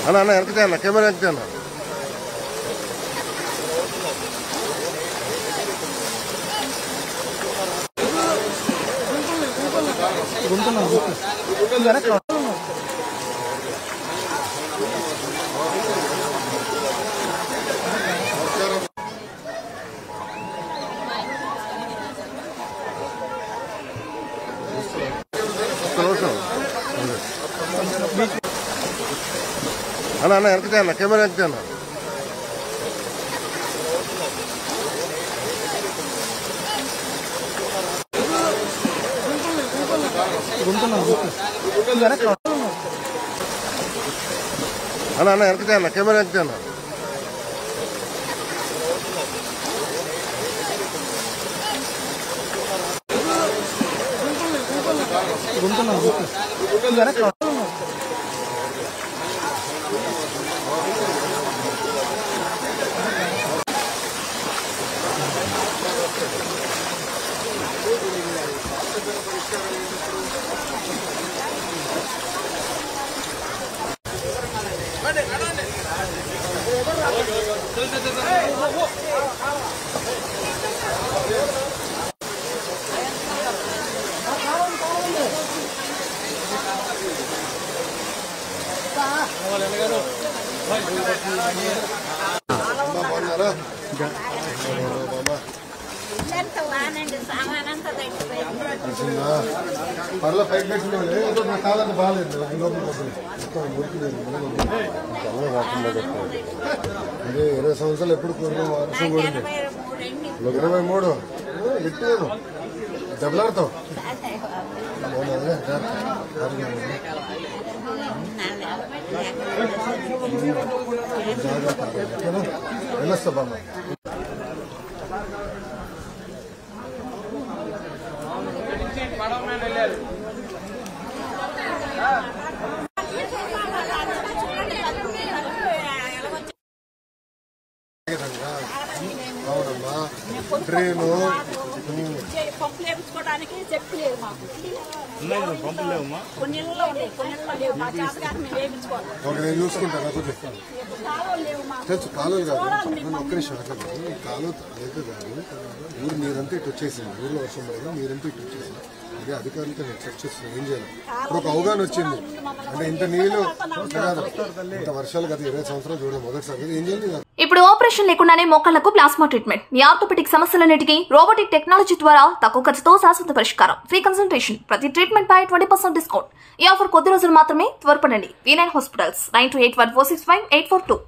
అన్న అన్న ఎక్కతే అన్న కెమెరా ఎక్కతే అన్న అన్న అన్న ఎక్కతే అన్న కెమెరా ఎక్కతే అన్న అన్న అన్న ఎక్కతే అన్న కెమెరా ఎక్కతే అన్న పర్లో పైకి పెట్టిన కాలంత బాగాలేదు అదే 20 సంవత్సరాలు ఎప్పుడు వర్షం కూడింది 23 ఎట్టాను దెబ్బలాడతావు వెళ్ళొస్తా బామ్మ అవునమ్మా ట్రైను పంపులు వేయించుకోవడానికి చెప్పలేదు మాకు కొన్ని లేవు మా చేతగారు మేము వేయించుకోవాలి నేను చూసుకుంటాను తెలుసు కాలువలు కాదు ఒక్క నిమిషం అట్లా కాలువ అయితే కాదు ఊరు నీరంతా ఇటు వచ్చేసింది ఊర్లో వర్షం పడదు నీరంతా ఇటు వచ్చేసింది అదే అధికారులతో నేను చెక్ చేస్తున్నాను ఏం చేయాలి ఇప్పుడు ఒక అవగాహన వచ్చింది అంటే ఇంత నీళ్లు కాదు ఇంత వర్షాలు కదా 20 సంవత్సరాలు చూడడం మొదటిసారి ఏం చేయాలి. ఇప్పుడు ఆపరేషన్ లేకుండానే మోకాళ్లకు ప్లాస్మా ట్రీట్మెంట్ మీ ఆర్థోపెడిక్ సమస్యలన్నిటికీ రోబోటిక్ టెక్నాలజీ ద్వారా తక్కువ ఖర్చుతో శాశ్వత పరిష్కారం ఫ్రీ కన్సల్టేషన్ ప్రతి ట్రీట్మెంట్ పై 20% డిస్కౌంట్ ఈ ఆఫర్ కొద్ది రోజులు మాత్రమే త్వరపడండి V9 హాస్పిటల్స్ 9281465842